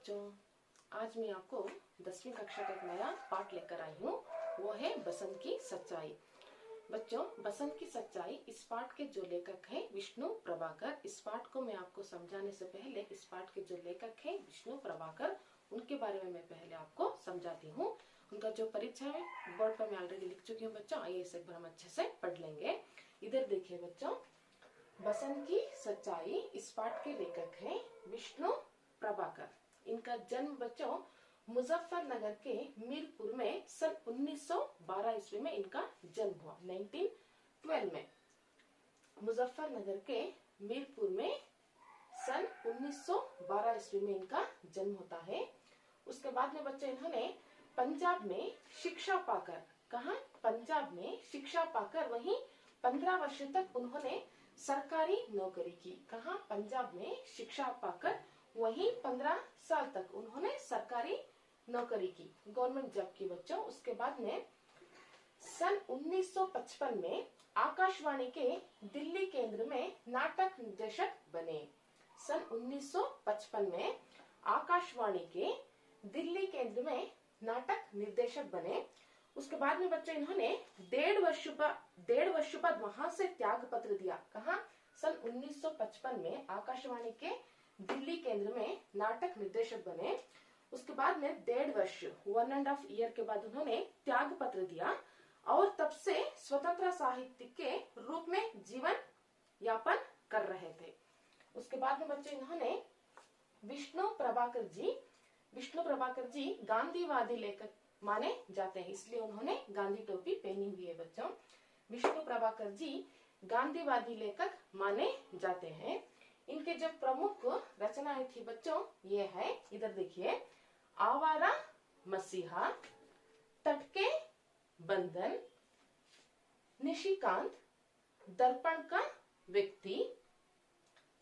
बच्चों, आज मैं आपको 10वीं कक्षा का एक नया पाठ लेकर आई हूँ। वो है बसंत की सच्चाई। बच्चों, बसंत की सच्चाई इस पाठ के जो लेखक हैं विष्णु प्रभाकर। इस पाठ को मैं आपको समझाने से पहले इस पाठ के जो लेखक हैं विष्णु प्रभाकर, उनके बारे में मैं पहले आपको समझाती हूँ। उनका जो परिचय है बोर्ड पर मैं ऑलरेडी लिख चुकी हूँ बच्चों। आइए इसे एक बार हम अच्छे से पढ़ लेंगे। इधर देखिए बच्चों, बसंत की सच्चाई इस पाठ के लेखक हैं विष्णु प्रभाकर। इनका जन्म बच्चों मुजफ्फरनगर के मीरपुर में सन 1912 ईस्वी में इनका जन्म हुआ। 1912 में मुजफ्फरनगर के मीरपुर में सन 1912 ईस्वी में इनका जन्म होता है। उसके बाद में बच्चों इन्होंने पंजाब में शिक्षा पाकर, कहा पंजाब में शिक्षा पाकर वहीं 15 वर्ष तक उन्होंने सरकारी नौकरी की। कहा पंजाब में शिक्षा पाकर वहीं 15 साल तक उन्होंने सरकारी नौकरी की, गवर्नमेंट जॉब की बच्चों। उसके बाद में सन 1955 में आकाशवाणी के दिल्ली केंद्र में नाटक निर्देशक बने। सन 1955 में आकाशवाणी के दिल्ली केंद्र में नाटक निर्देशक बने। उसके बाद में बच्चों इन्होंने 1.5 वर्ष बाद वहां से त्याग पत्र दिया। कहा सन 1955 में आकाशवाणी के दिल्ली केंद्र में नाटक निर्देशक बने। उसके बाद में 1.5 वर्ष 1.5 ईयर के बाद उन्होंने त्याग पत्र दिया और तब से स्वतंत्र साहित्यिक के रूप में जीवन यापन कर रहे थे। उसके बाद में बच्चे इन्होंने विष्णु प्रभाकर जी गांधीवादी लेखक माने जाते हैं, इसलिए उन्होंने गांधी टोपी पहनी हुई है बच्चों। विष्णु प्रभाकर जी गांधीवादी लेखक माने जाते हैं। इनके जो प्रमुख रचनाएं थी बच्चों ये है, इधर देखिए, आवारा मसीहा, तटके बंधन, निशिकांत, दर्पण का व्यक्ति,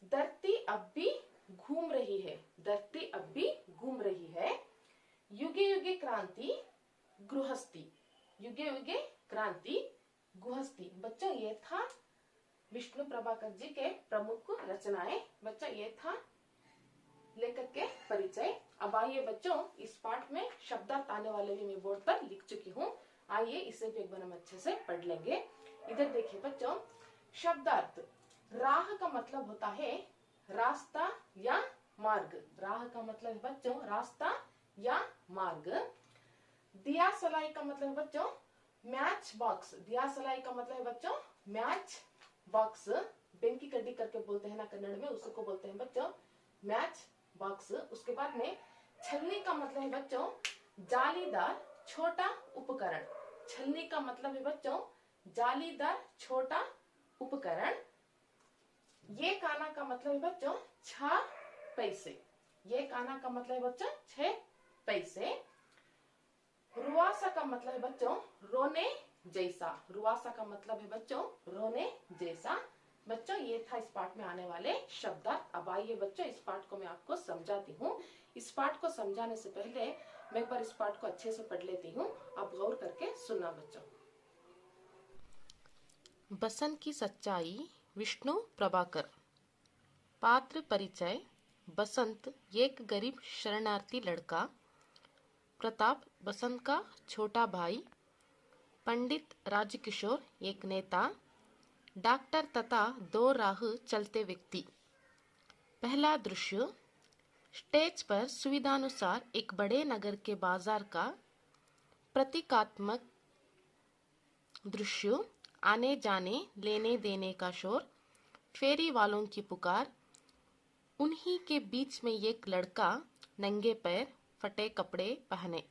धरती अब भी घूम रही है, युगे युगे क्रांति, गृहस्थी। बच्चों ये था विष्णु प्रभाकर जी के प्रमुख रचनाएं। बच्चों ये था लेखक के परिचय। अब आइए बच्चों, इस पाठ में शब्दार्थ आने वाले भी मैं बोर्ड पर लिख चुकी हूँ। आइए इसे भी एक बार हम अच्छे से पढ़ लेंगे। इधर देखिए बच्चों, शब्दार्थ। राह का मतलब होता है रास्ता या मार्ग। राह का मतलब है बच्चों रास्ता या मार्ग। दिया सलाई का मतलब है बच्चों मैच बॉक्स। दिया सलाई का मतलब है बच्चों मैच बॉक्स। बेंकी कड्डी करके बोलते हैं ना कन्नड़ में, उसको बोलते हैं बच्चों मैच बॉक्स। उसके बाद में छलनी का मतलब है बच्चों जालीदार छोटा उपकरण। छलनी का मतलब है बच्चों जालीदार छोटा उपकरण। ये काना का मतलब है बच्चों 6 पैसे। ये काना का मतलब है बच्चों 6 पैसे। रुआसा का मतलब है बच्चों रोने जैसा। रुआसा का मतलब है बच्चों रोने जैसा। बच्चों ये था इस पाठ में आने वाले शब्दार्थ। अब आइए बच्चों, इस पाठ को मैं आपको समझाती हूँ। इस पाठ को समझाने से पहले मैं एक बार इस पाठ को अच्छे से पढ़ लेती हूँ। आप गौर करके सुनना बच्चों। बसंत की सच्चाई, विष्णु प्रभाकर। पात्र परिचय। बसंत एक गरीब शरणार्थी लड़का। प्रताप बसंत का छोटा भाई। पंडित राजकिशोर एक नेता। डॉक्टर तथा 2 राह चलते व्यक्ति। पहला दृश्य। स्टेज पर सुविधानुसार एक बड़े नगर के बाजार का प्रतीकात्मक दृश्य। आने जाने लेने देने का शोर, फेरी वालों की पुकार। उन्हीं के बीच में एक लड़का नंगे पैर, फटे कपड़े पहने,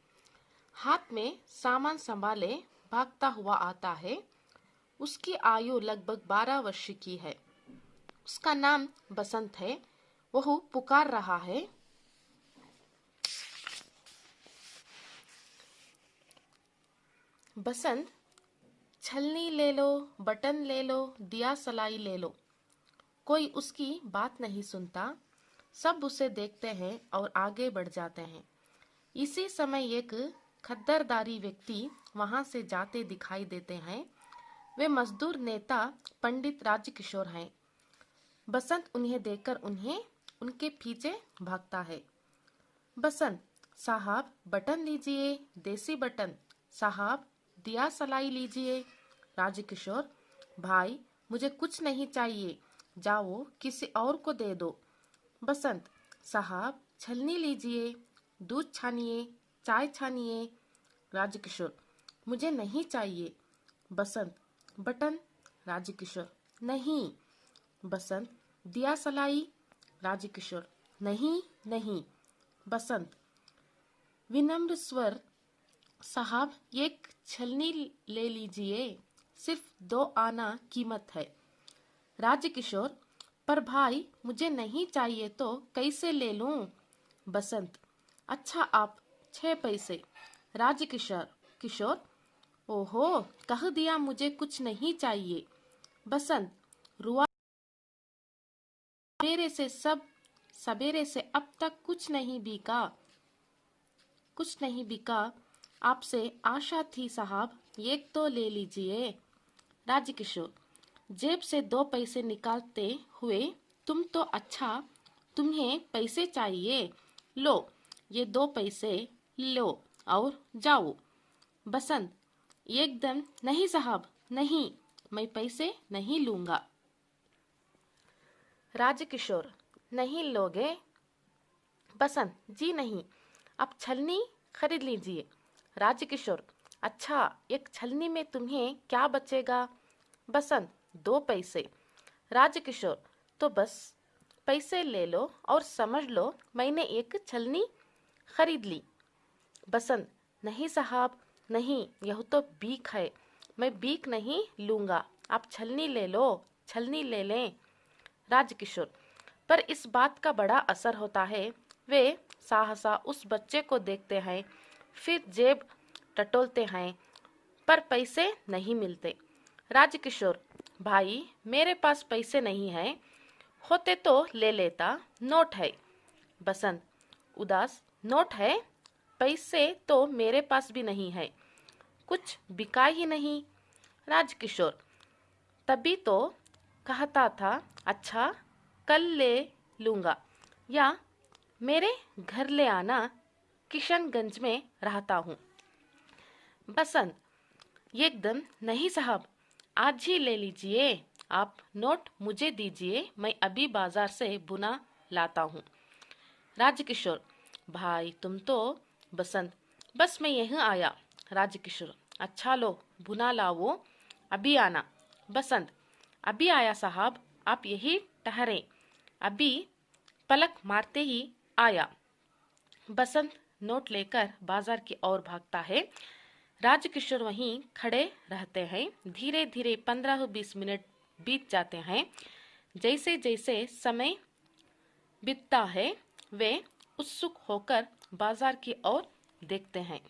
हाथ में सामान संभाले भागता हुआ आता है। उसकी आयु लगभग 12 वर्ष की है। उसका नाम बसंत है। वह पुकार रहा है, बसंत छलनी ले लो, बटन ले लो, दिया सलाई ले लो। कोई उसकी बात नहीं सुनता। सब उसे देखते हैं और आगे बढ़ जाते हैं। इसी समय एक खद्दरदारी व्यक्ति वहां से जाते दिखाई देते हैं। वे मजदूर नेता पंडित राजकिशोर हैं। बसंत उन्हें देखकर उनके पीछे भागता है। बसंत, साहब बटन लीजिए, देसी बटन। साहब, दिया सलाई लीजिए। राजकिशोर, भाई मुझे कुछ नहीं चाहिए, जाओ किसी और को दे दो। बसंत, साहब छलनी लीजिए, दूध छानिए, चाय छानिए। राजकिशोर, मुझे नहीं चाहिए। बसंत, बटन। राजकिशोर, नहीं। बसंत, दिया सलाई। राजकिशोर, नहीं नहीं। बसंत, विनम्र स्वर, साहब एक छलनी ले लीजिए, सिर्फ 2 आना कीमत है। राजकिशोर, पर भाई मुझे नहीं चाहिए तो कैसे ले लूं? बसंत, अच्छा आप 6 पैसे। राजकिशोर किशोर, ओहो कह दिया मुझे कुछ नहीं चाहिए। बसंत, रुआ सवेरे से अब तक कुछ नहीं बिका। आपसे आशा थी साहब, एक तो ले लीजिए। राजकिशोर, जेब से 2 पैसे निकालते हुए, तुम तो अच्छा, तुम्हें पैसे चाहिए, लो ये 2 पैसे लो और जाओ। बसंत, एकदम नहीं साहब, नहीं, मैं पैसे नहीं लूंगा। राजकिशोर, नहीं लोगे? बसंत, जी नहीं, आप छलनी खरीद लीजिए। राजकिशोर, अच्छा एक छलनी में तुम्हें क्या बचेगा? बसंत, 2 पैसे। राजकिशोर, तो बस पैसे ले लो और समझ लो मैंने एक छलनी खरीद ली। बसंत, नहीं साहब, नहीं, यह तो बीक है, मैं बीक नहीं लूंगा, आप छलनी ले लो, छलनी ले लें। राजकिशोर, पर इस बात का बड़ा असर होता है। वे सहसा उस बच्चे को देखते हैं, फिर जेब टटोलते हैं, पर पैसे नहीं मिलते। राजकिशोर, भाई मेरे पास पैसे नहीं हैं, होते तो ले लेता, नोट है। बसंत, उदास, नोट है, पैसे तो मेरे पास भी नहीं है, कुछ बिका ही नहीं। राजकिशोर, तभी तो कहता था, अच्छा कल ले लूंगा, या मेरे घर ले आना, किशनगंज में रहता हूँ। बसंत, एकदम नहीं साहब, आज ही ले लीजिए, आप नोट मुझे दीजिए, मैं अभी बाजार से बुना लाता हूँ। राजकिशोर, भाई तुम तो। बसंत, बस मैं यहीं आया। राजकिशोर, अच्छा लो बुना लाओ, अभी आना। बसंत, अभी आया साहब, आप यही ठहरे, अभी पलक मारते ही आया। बसंत नोट लेकर बाजार की ओर भागता है। राजकिशोर वहीं खड़े रहते हैं। धीरे धीरे 15-20 मिनट बीत जाते हैं। जैसे जैसे समय बीतता है, वे उत्सुक होकर बाजार की ओर देखते हैं।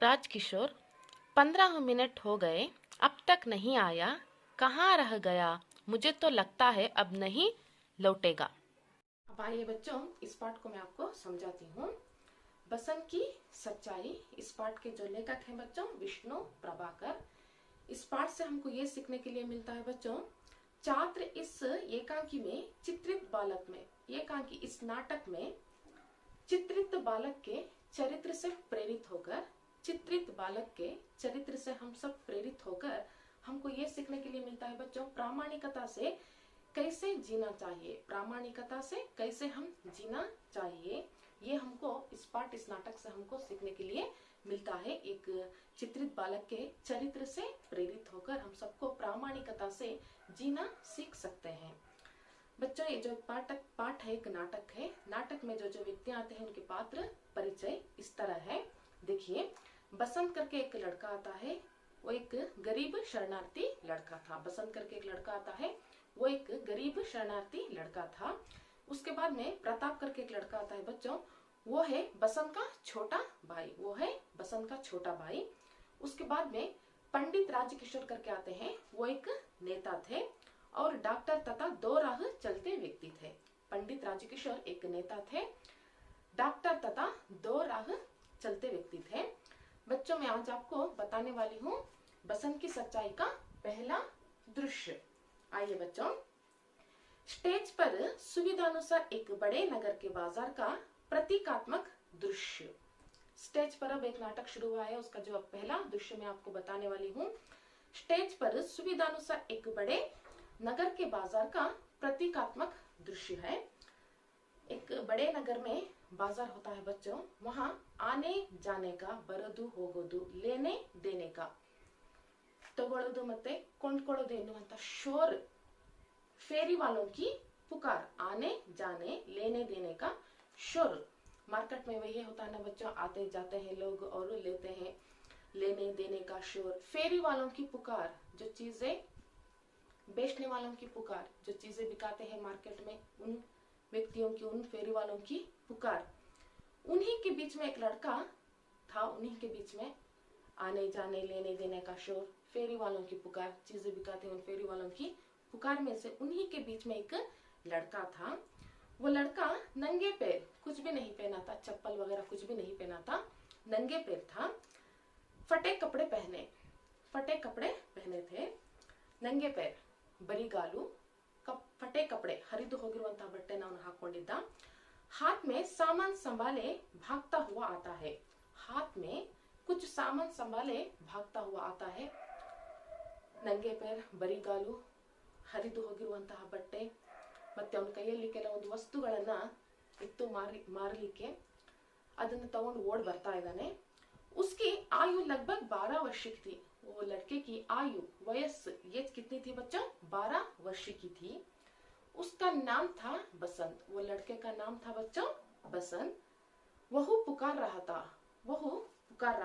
राजकिशोर, 15 मिनट हो गए, अब तक नहीं आया, कहाँ रह गया? मुझे तो लगता है अब नहीं लौटेगा। अब आइए बच्चों, इस पाठ को मैं आपको समझाती हूँ। बसंत की सच्चाई, इस पाठ के जो लेखक हैं बच्चों, विष्णु प्रभाकर। इस पाठ से हमको ये सीखने के लिए मिलता है बच्चों, छात्र इस एकांकी में चित्रित बालक में, एकांकी इस नाटक में चित्रित बालक के चरित्र से प्रेरित होकर, चित्रित बालक के चरित्र से हम सब प्रेरित होकर हमको ये सीखने के लिए मिलता है बच्चों, प्रामाणिकता से कैसे जीना चाहिए, प्रामाणिकता से कैसे हम जीना चाहिए, ये हमको इस पाठ, इस नाटक से हमको सीखने के लिए मिलता है। एक चित्रित बालक के चरित्र से प्रेरित होकर हम सबको प्रामाणिकता से जीना सीख सकते हैं। बच्चों ये जो पाठ है, एक नाटक है। नाटक में जो जो व्यक्ति आते हैं उनके पात्र परिचय इस तरह है। देखिए, बसंत करके एक लड़का आता है, वो एक गरीब शरणार्थी लड़का था। बसंत करके एक लड़का आता है, वो एक गरीब शरणार्थी लड़का था। उसके बाद में प्रताप करके एक लड़का आता है बच्चों, वो है बसंत का छोटा भाई, वो है बसंत का छोटा भाई। उसके बाद में पंडित राजकिशोर करके आते हैं, वो एक नेता थे और डॉक्टर तथा 2 राह चलते व्यक्ति थे। पंडित राजकिशोर एक नेता थे, डॉक्टर तथा 2 राह चलते व्यक्ति थे। बच्चों मैं आज आपको बताने वाली हूँ बसंत की सच्चाई का पहला दृश्य। आइए बच्चों, स्टेज पर सुविधानुसार एक बड़े नगर के बाजार का प्रतीकात्मक दृश्य। स्टेज पर अब एक नाटक शुरू हुआ है, उसका जो अब पहला दृश्य मैं आपको बताने वाली हूँ। स्टेज पर सुविधानुसार एक बड़े नगर के बाजार का प्रतीकात्मक दृश्य है। एक बड़े नगर में बाजार होता है बच्चों, वहां आने जाने का, ಬರದು ಹೋಗೋದು, लेने देने का, ತಗೊಳ್ಳೋದು ಮತ್ತೆ ಕೊಂಡ್ಕೊಳ್ಳೋದು ಎನ್ನುವಂತ ಶೋರ್, फेरी वालों की पुकार, आने जाने लेने देने का शोर। मार्केट में वही होता है ना बच्चों, आते जाते हैं लोग और लेते हैं, लेने देने का शोर। फेरी वालों की पुकार, जो चीजें बेचने वालों की पुकार, जो चीजें बिकाते हैं मार्केट में, उन व्यक्तियों की, उन फेरी वालों की पुकार। उन्हीं के बीच में एक लड़का था, उन्हीं के बीच में आने जाने लेने देने का शोर, फेरी वालों की पुकार, चीजें बिकाते हैं उन फेरी वालों की पुकार में से उन्हीं के बीच में एक लड़का था। वो लड़का नंगे पैर, कुछ भी नहीं पहना था, चप्पल वगैरह कुछ भी नहीं पहना था, नंगे पैर था, फटे कपड़े पहने थे, नंगे पैर, ಬರಿಗಾಲು, फटे कपड़े, हरिದು ಹೋಗಿರುವಂತಹ ಬಟ್ಟೆನ ಅವನು ಹಾಕೊಂಡಿದ್ದ। हाथ में सामान संभाले भागता हुआ आता है, हाथ में कुछ सामान संभाले भागता हुआ आता है। नंगे पैर, ಬರಿಗಾಲು, ಹರಿದು ಹೋಗಿರುವಂತಹ ಬಟ್ಟೆ, ಮತ್ತೆ ಅವನ ಕೈಯಲ್ಲಿ ಕೆಲವೊಂದು ವಸ್ತುಗಳನ್ನ ಇತ್ತು ಮಾರಲಿಕ್ಕೆ, ಅದನ್ನ ತಗೊಂಡು ಓಡ್ ಬರ್ತಾ ಇದ್ದಾನೆ। उसकी आयु लगभग 12 वर्ष की थी। वो लड़के की आयु, वयस, एज कितनी थी बच्चों? 12 वर्ष की थी। उसका नाम था बसंत। वो लड़के का नाम था बच्चों बसंत। वह पुकार रहा था, वह पुकार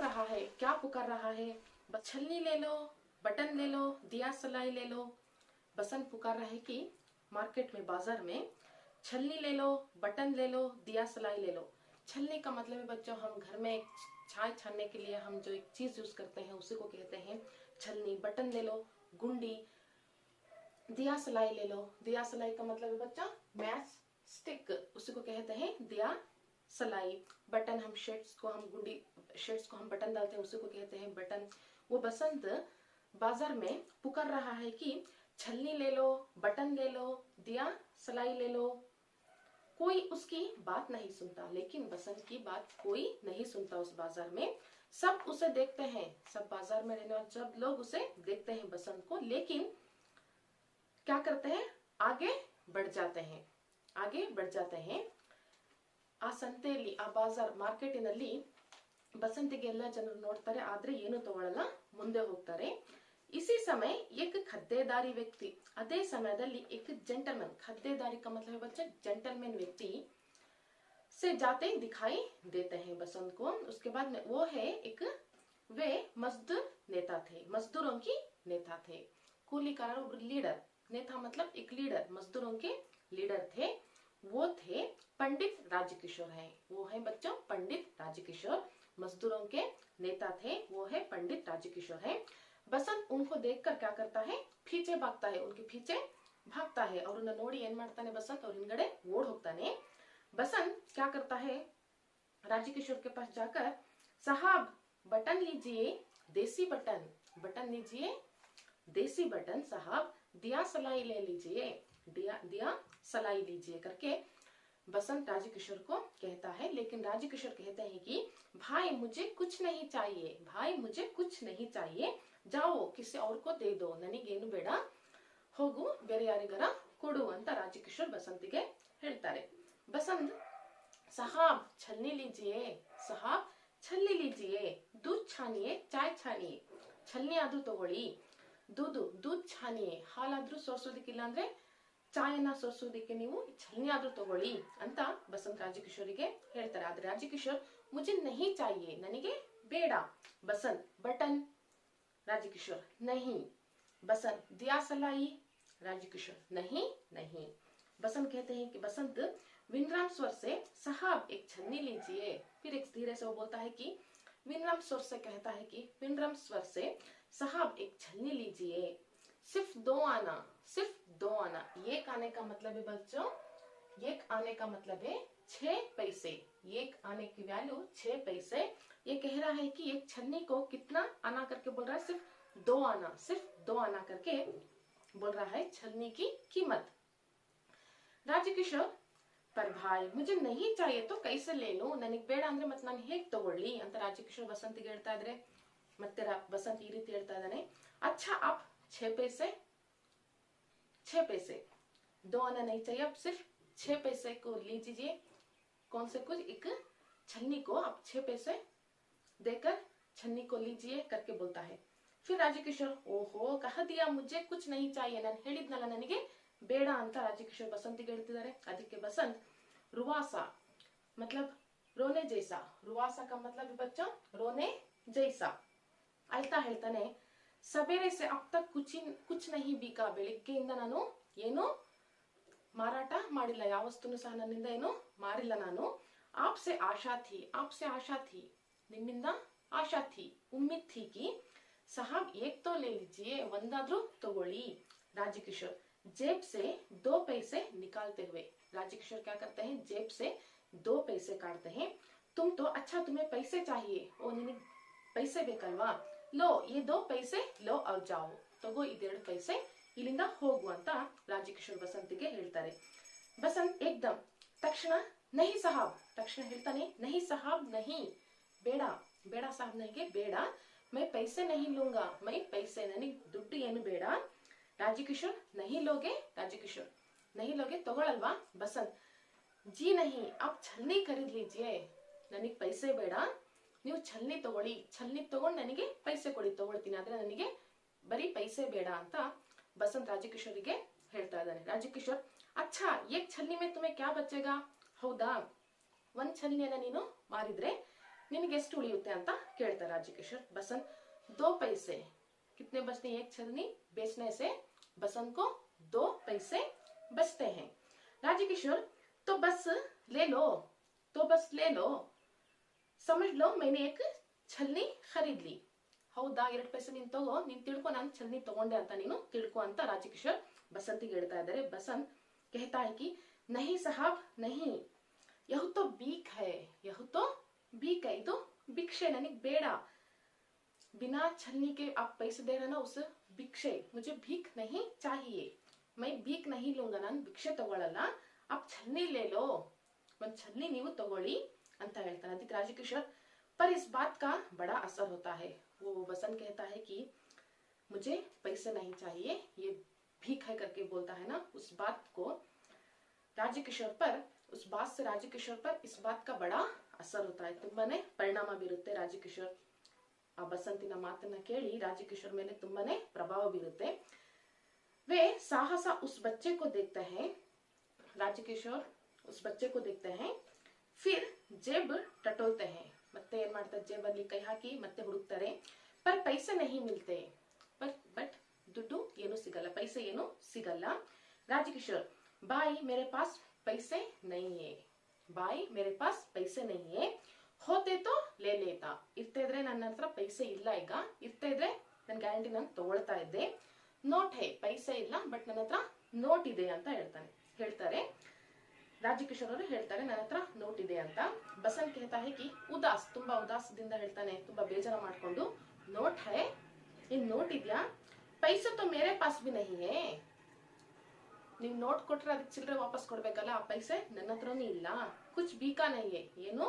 रहा है। क्या पुकार रहा है? छलनी ले लो, बटन ले लो, दिया सलाई ले लो। बसंत पुकार रहा है कि मार्केट में, बाजार में, छलनी ले लो, बटन ले लो, दिया सलाई ले लो। छलनी का मतलब है बच्चों, हम घर में चाय छानने के लिए हम जो एक चीज यूज करते हैं उसी को कहते हैं छलनी। बटन ले लो, गुंडी। दिया सलाई ले लो, दिया सलाई का मतलब है बच्चा मैच स्टिक, उसी को कहते हैं दिया सलाई। बटन, हम शर्ट्स को हम गुंडी, शर्ट्स को हम बटन डालते हैं, उसी को कहते हैं बटन। वो बसंत बाजार में पुकार रहा है कि छलनी ले लो, बटन ले लो, दिया सलाई ले लो। कोई उसकी बात नहीं सुनता, लेकिन बसंत की बात कोई नहीं सुनता उस बाजार में। सब उसे देखते हैं, सब बाजार में रहने वाले सब लोग उसे देखते हैं बसंत को, लेकिन क्या करते हैं? आगे बढ़ जाते हैं। ಆ ಸಂತೆಯಲ್ಲಿ, ಆ ಬಾಜಾರ್ ಮಾರ್ಕೆಟಿನಲ್ಲಿ ಬಸಂತಿಗೆ ಎಲ್ಲ ಜನರು ನೋಡ್ತಾರೆ, ಆದ್ರೆ ಏನು ತಗೊಳ್ಳಲ್ಲ, ಮುಂದೆ ಹೋಗ್ತಾರೆ। इसी समय एक खद्देदारी व्यक्ति, अदे समयದಲ್ಲಿ एक जेंटलमैन, खद्देदारी का मतलब है बच्चा जेंटलमैन व्यक्ति, से जाते दिखाई देते हैं बसंत को। उसके बाद में वो है एक, वे मजदूर नेता थे, मजदूरों की नेता थे। कूलीकारों, लीडर, नेता मतलब एक लीडर, मजदूरों के लीडर थे। वो थे पंडित राजकिशोर हैं, वो है बच्चों पंडित राजकिशोर। मजदूरों के नेता थे, वो है पंडित राजकिशोर हैं। बसंत उनको देखकर क्या करता है? पीछे भागता है, उनके पीछे भागता है। और उन्हें नोड़ी ಏನ್ ಮಾಡ್ತಾನೆ बसंत? और हिंगड़े ओढ़ होग्ताने। बसंत क्या करता है? राजकिशोर के पास जाकर, साहब बटन लीजिए, देसी बटन, बटन लीजिए, देसी बटन साहब, दिया सलाई ले लीजिए, दिया सलाई लीजिए करके बसंत राजकिशोर को कहता है। लेकिन राजकिशोर कहते हैं कि भाई मुझे कुछ नहीं चाहिए, भाई मुझे कुछ नहीं चाहिए, जाओ किसी और को दे दो, ನನಗೇನು ಬೇಡ, ಹೋಗು ಬೇರೆ ಯಾರಿಗಾರ ಕೊಡು ಅಂತ ರಾಜಕಿಶೋರ್ ಬಸಂತಿಗೆ ಹೇಳ್ತಾರೆ। बसंत, साहब छलनी लीजिए, साहब छलनी लीजिए, दूध छानिए, चाय छानिए, छलनी आದ್ರೂ ತಗೊಳ್ಳಿ, दूध छानिए, ಹಾಲಾದ್ರೂ ಸೋಸೋದಕ್ಕಿಲ್ಲ ಅಂದ್ರೆ ಚಾಯನ ಸೋಸೋದಕ್ಕೆ ನೀವು छलनी ಆದ್ರೂ ತಗೊಳ್ಳಿ ಅಂತ ಬಸಂತ್ ರಾಜಕಿಶೋರಿಗೆ ಹೇಳ್ತಾರೆ। ಆದ್ರೆ ರಾಜಕಿಶೋರ್, मुझे नहीं चाहिए, ನನಗೆ ಬೇಡ। बसंत, बटन, राजकिशोर नहीं। बसंत, दिया सलाई, राजकिशोर नहीं नहीं। बसंत कहते हैं कि बसंत विनम्र स्वर से, साहब एक छलनी लीजिए। फिर एक धीरे से वो बोलता है कि, विनम्र स्वर से कहता है कि, विनम्र स्वर से, साहब एक छलनी लीजिए, सिर्फ 2 आना, सिर्फ 2 आना। एक आने का मतलब है बच्चों, एक आने का मतलब है 6 पैसे, एक आने की वैल्यू 6 पैसे। ये कह रहा है कि एक छलनी को कितना आना करके बोल रहा है? सिर्फ 2 आना, सिर्फ 2 आना करके बोल रहा है छलनी की कीमत। ರಾಜಕಿಶೋರ್ पर भाई मुझे नहीं चाहिए तो कैसे ले लूं, ನನಗೆ ಬೇಡ ಅಂದ್ರೆ ಮತ್ತೆ ನಾನು ಹೇಗೆ ತಗೊಳ್ಳಿ ಅಂತ ರಾಜಕಿಶೋರ್ ಬಸಂತಿಗೆ ಹೇಳ್ತಾ ಇದ್ರೆ, ಮತ್ತೆ ಬಸಂತ್ ಈ ರೀತಿ ಹೇಳ್ತಾ ಇದ್ದಾನೆ, अच्छा आप 6 पैसे 6 पैसे 2 आना नहीं चाहिए, आप सिर्फ 6 पैसे को लीजिए, कौन से कुछ एक छन्नी को आप 6 पैसे देकर छन्नी को लीजिए करके बोलता है। फिर ರಾಜಕಿಶೋರ್ ಓಹೋ कह दिया मुझे कुछ नहीं चाहिए, ನಾನು ಹೇಳಿದ್ನಲ್ಲ ನನಗೆ ಬೇಡ ಅಂತ ರಾಜಕಿಶೋರ್ ಬಸಂತಿಗೆ ಹೇಳ್ತಿದ್ದಾರೆ। ಅದಕ್ಕೆ ಬಸಂತ್ रुवासा मतलब रोने जैसा, रुवासा का मतलब बच्चों रोने जैसा ಅಳ್ತಾ ಹೇಳ್ತಾನೆ, ಸವೇರೆ से अब तक कुछ नहीं बिका, ಬೆಳಿಗ್ಗೆಯಿಂದ ನಾನು ಏನು ಮಾರಾಟ ಮಾಡಿಲ್ಲ, ಯಾವ ವಸ್ತುನು ಸಹ ನನ್ನಿಂದ ಏನು ಮಾರಿಲ್ಲ ನಾನು। आपसे आशा थी ನಿಮ್ಮಿಂದ आशा थी, उम्मीद थी कि साहब एक तो ले लीजिए, ಒಂದಾದ್ರೂ ತಗೊಳ್ಳಿ। ರಾಜಕಿಶೋರ್ जेब से 2 पैसे निकालते हुए, राजकिशोर क्या करते हैं, जेब से 2 पैसे काटते हैं। तुम तो अच्छा तुम्हें पैसे चाहिए, ओ निनगे पैसे ಬೇಕಲ್ವಾ, लो ये 2 पैसे लो और जाओ, ತಗೋ ಇದೆರಡು ಪೈಸೆ ಇಲ್ಲಿಂದ ಹೋಗು ಅಂತ ರಾಜಕಿಶೋರ್ ಬಸಂತಿಗೆ ಹೇಳ್ತಾರೆ। ಬಸಂತ್ ಏಕ್ದಮ್ ತಕ್ಷಣ नहीं साहब, ತಕ್ಷಣ ಹೇಳ್ತಾನೆ नहीं साहब नहीं, ಬೇಡ ಬೇಡ ಸಾಹಬ್ ನನಗೆ ಬೇಡ, मैं पैसे नहीं लूंगा, मैं पैसे ನನಗೆ ದುಡ್ಡು ಏನು ಬೇಡ। ರಾಜಕಿಶೋರ್ नहीं लोगे, ರಾಜಕಿಶೋರ್ नहीं लोगे ತಗೊಳಲ್ವಾ। ಬಸಂತ್ जी नहीं आप छलनी खरीद लीजिए, ನನಗೆ ಪೈಸೆ ಬೇಡ, ನೀವು ಛಲ್ನಿ ತಗೊಳ್ಳಿ, ಛಲ್ನಿ ತಗೊಂಡು ನನಗೆ ಪೈಸೆ ಕೊಡಿ, ತಗೊಳ್ತೀನಿ, ಆದ್ರೆ ನನಗೆ ಬರೀ ಪೈಸೆ ಬೇಡ ಅಂತ ಬಸಂತ್ ರಾಜಕಿಶೋರಿಗೆ ಹೇಳ್ತಾ ಇದ್ದಾನೆ। ರಾಜಕಿಶೋರ್ अच्छा एक छलनी में तुम्हें क्या बचेगा, ಹೌದಾ ಒಂದ್ ಛಲ್ನಿಯನ್ನ ನೀನು ಮಾರಿದ್ರೆ ನಿನಗೆ ಎಷ್ಟು ಉಳಿಯುತ್ತೆ ಅಂತ ಕೇಳ್ತಾರೆ ರಾಜಕಿಶೋರ್। बसंत 2 पैसे, कितने बचते हैं, एक छलनी बेचने से बसंत को 2 पैसे बचते हैं। राजकिशोर तो बस ले लो, तो बस ले लो, समझ लो मैंने एक छलनी खरीद ली, ಹೌದಾ 2 पैसे ನೀನ್ ತಗೋ, ನೀನ್ ತಿಳ್ಕೊ ನಾನು ಛಲ್ನಿ ತಗೊಂಡೆ ಅಂತ ನೀನು ತಿಳ್ಕೊ ಅಂತ ರಾಜಕಿಶೋರ್ ಬಸಂತಿಗೆ ಹೇಳ್ತಾ ಇದ್ದಾರೆ। बसंत कहता है कि नहीं साहब नहीं, यह तो बीक है, यह तो बीक है, ಇದು ಭಿಕ್ಷೆ ನನಗೆ ಬೇಡ, बिना छलनी के आप पैसे दे रहे ना उस भिक्षे, मुझे भीख नहीं चाहिए, मैं भीख नहीं लूंगा, ನಾನು ಭಿಕ್ಷೆ ತಗೊಳ್ಳಲ್ಲ, आप छलनी ले लो, ಒಂದು छलनी ನೀವು ತಗೊಳ್ಳಿ ಅಂತ ಹೇಳ್ತಾನೆ। ಅದಕ್ಕೆ ರಾಜಕಿಶೋರ್ पर इस बात का बड़ा असर होता है, वो बसंत कहता है कि मुझे पैसे नहीं चाहिए, ये भीख है करके बोलता है ना, उस बात को ರಾಜಕಿಶೋರ್ पर, उस बात से ರಾಜಕಿಶೋರ್ पर इस बात का बड़ा असर होता है, ತುಂಬಾನೇ ಪರಿಣಾಮ ಬೀರುತ್ತೆ ರಾಜಕಿಶೋರ್ ಆ ಬಸಂತಿನ ಮಾತನ್ನ ಕೇಳಿ ರಾಜಕಿಶೋರ್ ಮೇಲೆ ತುಂಬಾನೇ ಪ್ರಭಾವ ಬೀರುತ್ತೆ। वे साहसा उस बच्चे को देखते हैं, ರಾಜಕಿಶೋರ್ उस बच्चे को देखते हैं, फिर जेब टटोलते हैं, ಮತ್ತೆ ಏನ್ ಮಾಡ್ತಾರೆ, ಜೇಬಲ್ಲಿ ಕೈ ಹಾಕಿ ಮತ್ತೆ ಹುಡುಕ್ತಾರೆ। पर पैसे नहीं मिलते, बट ದುಡ್ಡು ಏನು ಸಿಗಲ್ಲ, ಪೈಸೆ ಏನು ಸಿಗಲ್ಲ। ರಾಜಕಿಶೋರ್ भाई मेरे पास पैसे नहीं है, भाई मेरे पास पैसे नहीं है, होते तो ले लेता, ಇರ್ತಾ ಇದ್ರೆ ನನ್ನ ಹತ್ರ ಪೈಸೆ ಇಲ್ಲ, ಈಗ ಇರ್ತಾ ಇದ್ರೆ ನನ್ನ ಗ್ಯಾರಂಟಿ ನಾನು ತಗೊಳ್ತಾ ಇದ್ದೆ, ನೋಟ್ ಹೇ ಪೈಸೆ ಇಲ್ಲ ಬಟ್ ನನ್ನ ಹತ್ರ ನೋಟ್ ಇದೆ ಅಂತ ಹೇಳ್ತಾರೆ ರಾಜಕಿಶೋರ್ ಅವರು ಹೇಳ್ತಾರೆ ನನ್ನ ಹತ್ರ ನೋಟ್ ಇದೆ ಅಂತ। ಬಸಂತ್ कहता है कि ಉದಾಸ್, ತುಂಬಾ ಉದಾಸದಿಂದ ಹೇಳ್ತಾನೆ, ತುಂಬಾ ಬೇಜಾರ ಮಾಡ್ಕೊಂಡು, ನೋಟ್ ಹೇ ಇನ್ ನೋಟ್ ಇದೆಯಾ, ಪೈಸೆ तो मेरे पास भी नहीं है, ನೀವು ನೋಟ್ ಕೊಟ್ರೆ ಅದಕ್ಕೆ ಚಿಲ್ಲರೆ ವಾಪಸ್ ಕೊಡ್ಬೇಕಲ್ಲ, ಆ ಪೈಸೆ ನನ್ನ ಹತ್ರನೂ ಇಲ್ಲ, ಕುछ ಬೀಕಾ नहीं है, ಏನು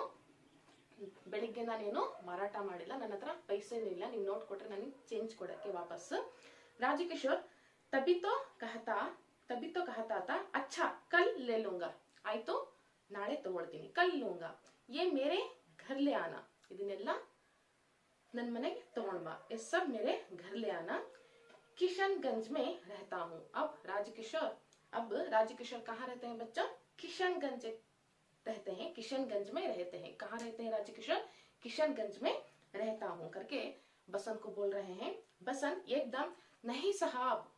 ಬೆಳಿಗ್ಗೆ ನಾನೇನು ಮಾರಾಟ ಮಾಡಿಲ್ಲ, ನನ್ನ ಹತ್ರ ಪೈಸೆನೂ ಇಲ್ಲ, ನೀವು ನೋಟ್ ಕೊಟ್ರೆ ನನಗೆ ಚೇಂಜ್ ಕೊಡಕ್ಕೆ ವಾಪಸ್। ರಾಜಕಿಶೋರ್ तभी तो कहता था अच्छा कल ले लूंगा, ಆಯ್ತು ನಾಳೆ ತಗೊಳ್ತೀನಿ, कल लूंगा, ये मेरे घर ले आना, ಇದನ್ನೆಲ್ಲ ನನ್ನ ಮನೆಗೆ ತಗೊಂಡ್ ಬಾ, ये सब मेरे घर ले आना, किशनगंज में रहता हूँ। अब राजकिशोर कहाँ रहते हैं बच्चों, किशनगंज रहते हैं, किशनगंज में रहते हैं, कहाँ रहते हैं राजकिशोर, किशनगंज में रहता हूँ करके बसंत को बोल रहे हैं। बसंत एकदम नहीं साहब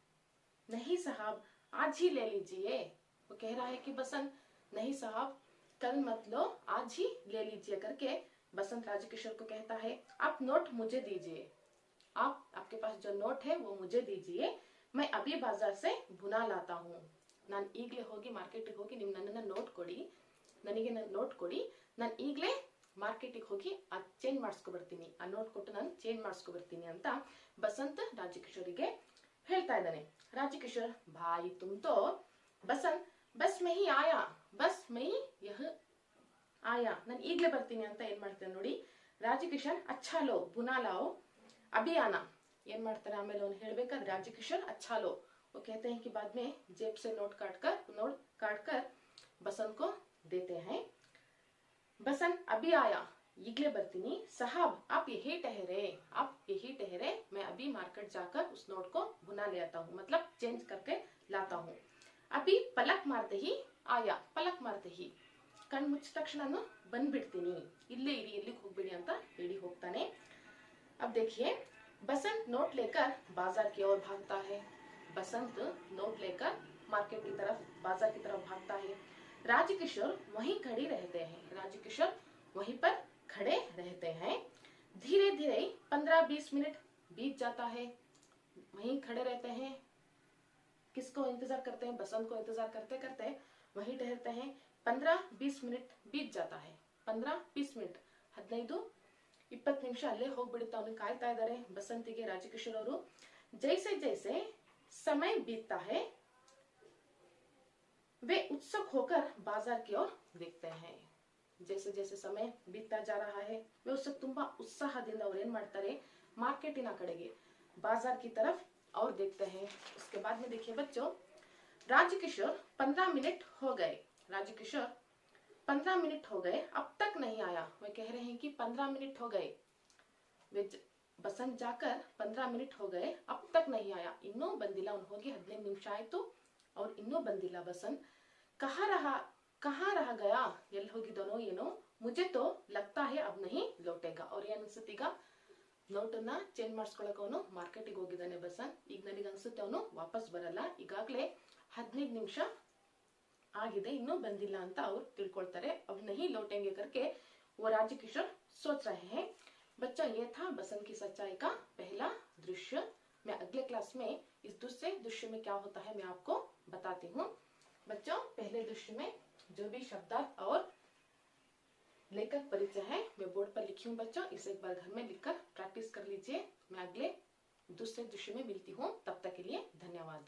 आज ही ले लीजिए, वो कह रहा है कि बसंत नहीं साहब कल मत लो, आज ही ले लीजिए करके बसंत राजकिशोर को कहता है आप नोट मुझे दीजिए, आपके पास जो नोट है वो मुझे दीजिए, मैं अभी बाजार से भुना लाता हूँ, ನಾನು ಈಗಲೇ ಹೋಗಿ ಮಾರ್ಕೆಟಿಗೆ ಹೋಗಿ ನೀವು ನನ್ನನ್ನ ನೋಟ್ ಕೊಡಿ, ನನಗೆ ನೋಟ್ ಕೊಡಿ, ನಾನು ಈಗಲೇ ಮಾರ್ಕೆಟಿಗೆ ಹೋಗಿ ಅದು ಚೇಂಜ್ ಮಾಡಿಸ್ಕೊ ಬರ್ತೀನಿ, ಆ ನೋಟ್ ಕೊಟ್ಟು ನಾನು ಚೇಂಜ್ ಮಾಡಿಸ್ಕೊ ಬರ್ತೀನಿ ಅಂತ ಬಸಂತ್ ರಾಜಕಿಶೋರಿಗೆ ಹೇಳ್ತಾ ಇದ್ದಾನೆ ರಾಜಕಿಶೋರ್ भाई तुम तो बसंत बस में ही आया बस में ही यह आया ನಾನು ಈಗಲೇ ಬರ್ತೀನಿ ಅಂತ ಏನ್ ಮಾಡ್ತಾನೆ ನೋಡಿ ರಾಜಕಿಶೋರ್ अच्छा लो बुना लाओ अभी आना ಏನ್ ಮಾಡ್ತಾರೆ ಆಮೇಲೆ ಅವನು ಹೇಳ್ಬೇಕಾದ್ರೆ राजकिशोर अच्छा लो वो कहते हैं कि बाद में जेब से नोट काट कर बसंत को देते हैं बसंत अभी आया ಈಗಲೇ ಬರ್ತೀನಿ साहब आप यही ठहरे मैं अभी मार्केट जाकर उस नोट को बुना ले आता हूँ मतलब चेंज करके लाता हूँ अभी पलक मारते ही आया पलक मारते ही ಕಣ್ ಮುಚ್ಚ ತಕ್ಷಣ ಬಂದ್ಬಿಡ್ತೀನಿ ಇಲ್ಲೇ ಇರಿ ಎಲ್ಲಿಗೆ ಹೋಗ್ಬೇಡಿ ಅಂತ ಹೇಳಿ ಹೋಗ್ತಾನೆ अब देखिए बसंत नोट लेकर बाजार की ओर भागता है बसंत नोट लेकर मार्केट की तरफ बाजार की तरफ भागता है राजकिशोर वहीं खड़ी रहते हैं राजकिशोर वहीं पर खड़े रहते हैं धीरे धीरे 15-20 मिनट बीत जाता है वहीं खड़े रहते हैं किसको इंतजार करते हैं बसंत को इंतजार करते करते वहीं ठहरते हैं 15-20 मिनट बीत जाता है 15-20 मिनट 15-20 ನಿಮಿಷ ಅಲ್ಲೇ ಹೋಗ್ಬಿಡುತ್ತೆ ಅವನಿಗೆ ಕಾಯ್ತಾ ಇದ್ದಾರೆ ಬಸಂತಿಗೆ ರಾಜಕಿಶೋರ್ ಅವರು जैसे जैसे समय बीतता है वे उत्सुक होकर बाजार की ओर देखते हैं जैसे जैसे समय बीतता जा रहा है वे उससे ತುಂಬಾ ಉತ್ಸಾಹದಿಂದ ಅವರು ಏನ್ ಮಾಡ್ತಾರೆ ಮಾರ್ಕೆಟಿನ ಕಡೆಗೆ बाजार की तरफ और देखते हैं उसके बाद में देखिए बच्चों राजकिशोर 15 मिनट हो गए राजकिशोर 15 मिनट हो गए अब तक नहीं आया वे कह रहे हैं कि 15 मिनट हो गए वे बसंत जाकर 15 मिनट हो गए अब तक नहीं आया ಇನ್ನೂ ಬಂದಿಲ್ಲ ಅವನು ಹೋಗಿ 15 ನಿಮಿಷ ಆಯ್ತು और ಇನ್ನೂ ಬಂದಿಲ್ಲ बसंत कहाँ रह गया ಎಲ್ಲಿ ಹೋಗಿದನೋ ಏನೋ मुझे तो लगता है अब नहीं लौटेगा और ಏನ್ ಅನ್ಸುತ್ತೆ ಈಗ ನೋಟನ್ನ ಚೇಂಜ್ ಮಾಡಿಸ್ಕೊಳ್ಳೋಕೆ ಅವನು ಮಾರ್ಕೆಟಿಗೆ ಹೋಗಿದ್ದಾನೆ ಬಸಂತ್ ಈಗ ನನಗೆ ಅನ್ಸುತ್ತೆ ಅವನು ವಾಪಸ್ ಬರಲ್ಲ ಈಗಾಗಲೇ 15 ನಿಮಿಷ आगे ಇನ್ನೂ ಬಂದಿಲ್ಲ ಅಂತ ಅವರು ತಿಳ್ಕೊಳ್ತಾರೆ अब नहीं लौटेंगे करके वो राजकिशोर सोच रहे हैं बच्चों ये था बसंत की सच्चाई का पहला दृश्य मैं अगले क्लास में इस दूसरे दृश्य में क्या होता है मैं आपको बताती हूँ बच्चों पहले दृश्य में जो भी शब्दार्थ और लेखक परिचय है मैं बोर्ड पर लिखी हूँ बच्चों इसे एक बार घर में लिखकर प्रैक्टिस कर लीजिए मैं अगले दूसरे दृश्य में मिलती हूँ तब तक के लिए धन्यवाद।